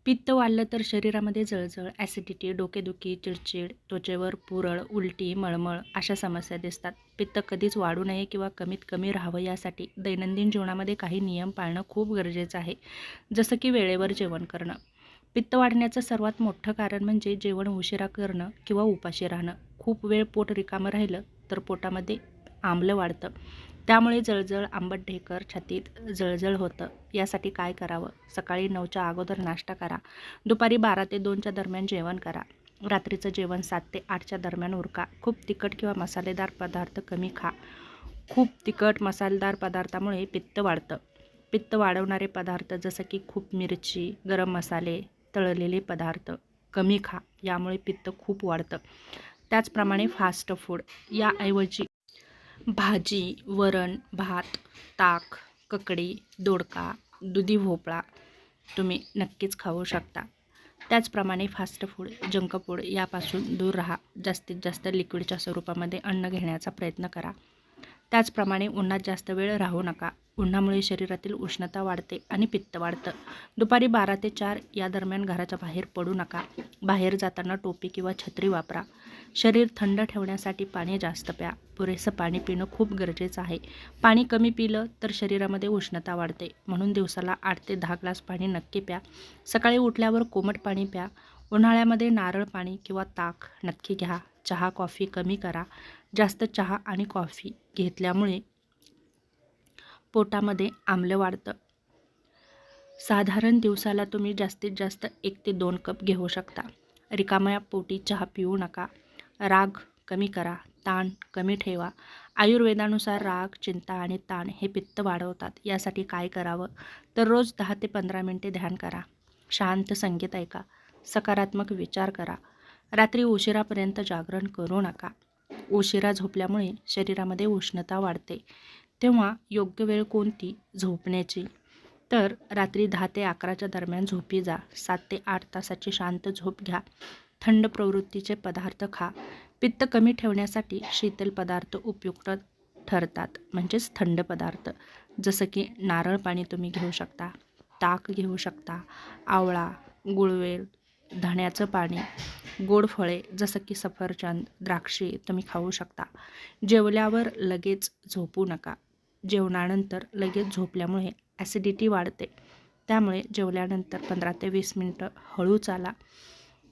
पित्त वाढलं तर शरीरामध्ये जळजळ, ॲसिडिटी, डोकेदुखी, चिडचिड, त्वचेवर पुरळ, उलटी, मळमळ अशा समस्या दिसतात. पित्त कधीच वाढू नये किंवा कमीत कमी राहावं यासाठी दैनंदिन जीवनामध्ये काही नियम पाळणं खूप गरजेचं आहे. जसं की वेळेवर जेवण करणं. पित्त वाढण्याचं सर्वात मोठं कारण म्हणजे जेवण उशिरा करणं किंवा उपाशी राहणं. खूप वेळ पोट रिकामं राहिलं तर पोटामध्ये आम्ल वाढतं. त्यामुळे जळजळ, आंबट ढेकर, छातीत जळजळ होतं. यासाठी काय करावं? सकाळी 9च्या अगोदर नाश्ता करा. दुपारी 12 ते 2च्या दरम्यान जेवण करा. रात्रीचं जेवण 7 ते 8च्या दरम्यान उरका. खूप तिखट किंवा मसालेदार पदार्थ कमी खा. खूप तिखट मसालेदार पदार्थामुळे पित्त वाढतं. पित्त वाढवणारे पदार्थ जसं की खूप मिरची, गरम मसाले, तळलेले पदार्थ कमी खा. यामुळे पित्त खूप वाढतं. त्याचप्रमाणे फास्ट फूड याऐवजी भाजी, वरण, भात, ताक, ककडी, दोडका, दुधी भोपळा तुम्ही नक्कीच खाऊ शकता. त्याचप्रमाणे फास्ट फूड, जंक फूड यापासून दूर राहा. जास्तीत जास्त लिक्विडच्या स्वरूपामध्ये अन्न घेण्याचा प्रयत्न करा. त्याचप्रमाणे उन्हात जास्त वेळ राहू नका. उन्हामुळे शरीरातील उष्णता वाढते आणि पित्त वाढतं. दुपारी 12 ते 4 या दरम्यान घराच्या बाहेर पडू नका. बाहेर जाताना टोपी किंवा छत्री वापरा. शरीर थंड ठेवण्यासाठी पाणी जास्त प्या. पुरेसं पाणी पिणं खूप गरजेचं आहे. पाणी कमी पिलं तर शरीरामध्ये उष्णता वाढते. म्हणून दिवसाला 8 ते 10 ग्लास पाणी नक्की प्या. सकाळी उठल्यावर कोमट पाणी प्या. उन्हाळ्यामध्ये नारळ पाणी किंवा ताक नक्की घ्या. चहा, कॉफी कमी करा. जास्त चहा आणि कॉफी घेतल्यामुळे पोटामध्ये आम्ल वाढतं. साधारण दिवसाला तुम्ही जास्तीत जास्त 1 ते 2 कप घेऊ शकता. रिकाम्या पोटी चहा पिऊ नका. राग कमी करा. ताण कमी ठेवा. आयुर्वेदानुसार राग, चिंता आणि ताण हे पित्त वाढवतात. यासाठी काय करावं? तर रोज 10 ते 15 मिनिटे ध्यान करा. शांत संगीत ऐका. सकारात्मक विचार करा. रात्री उशिरापर्यंत जागरण करू नका. उशिरा झोपल्यामुळे शरीरामध्ये उष्णता वाढते. तेव्हा योग्य वेळ कोणती झोपण्याची? तर रात्री 10 ते 11च्या दरम्यान झोपी जा. 7 ते 8 तासाची शांत झोप घ्या. थंड प्रवृत्तीचे पदार्थ खा. पित्त कमी ठेवण्यासाठी शीतल पदार्थ उपयुक्त ठरतात. म्हणजेच थंड पदार्थ जसं की नारळ पाणी तुम्ही घेऊ शकता. ताक घेऊ शकता. आवळा, गुळवेल, धण्याचं पाणी, गोड फळे जसं की सफरचंद, द्राक्षे तुम्ही खाऊ शकता. जेवल्यावर लगेच झोपू नका. जेवणानंतर लगेच झोपल्यामुळे ॲसिडिटी वाढते. त्यामुळे जेवल्यानंतर 15 ते 20 मिनटं हळू चाला.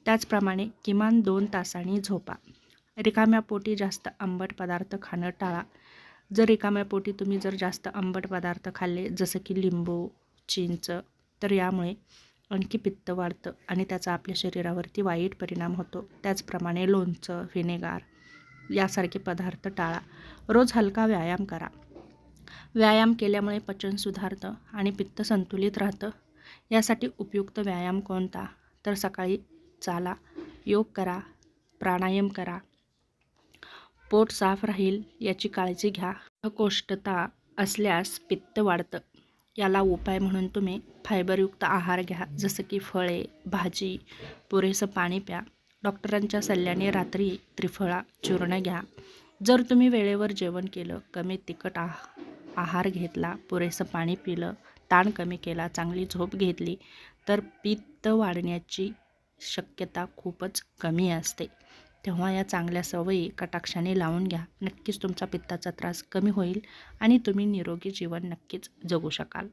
त्याचप्रमाणे किमान 2 तासांनी झोपा. रिकाम्या पोटी जास्त आंबट पदार्थ खाणं टाळा. जर रिकाम्या पोटी तुम्ही जास्त आंबट पदार्थ खाल्ले जसं की लिंबू, चिंच तर यामुळे आणखी पित्त वाढतं आणि त्याचा आपल्या शरीरावरती वाईट परिणाम होतो. त्याचप्रमाणे लोणचं, व्हिनेगार यासारखे पदार्थ टाळा. रोज हलका व्यायाम करा. व्यायाम केल्यामुळे पचन सुधारतं आणि पित्त संतुलित राहतं. यासाठी उपयुक्त व्यायाम कोणता? तर सकाळी चाला, योग करा, प्राणायाम करा. पोट साफ राहील याची काळजी घ्या. बद्धकोष्ठता असल्यास पित्त वाढतं. याला उपाय म्हणून तुम्ही फायबरयुक्त आहार घ्या. जसं की फळे, भाजी, पुरेसं पाणी प्या. डॉक्टरांच्या सल्ल्याने रात्री त्रिफळा चूर्ण घ्या. जर तुम्ही वेळेवर जेवण केलं, कमी तिखट आहार घेतला, पुरेसं पाणी पिलं, ताण कमी केला, चांगली झोप घेतली तर पित्त वाढण्याची शक्यता खूपच कमी असते. तेव्हा या चांगल्या सवयी कटाक्षाने लावून घ्या. नक्कीच तुमचा पित्ताचा त्रास कमी होईल आणि तुम्ही निरोगी जीवन नक्कीच जगू शकाल.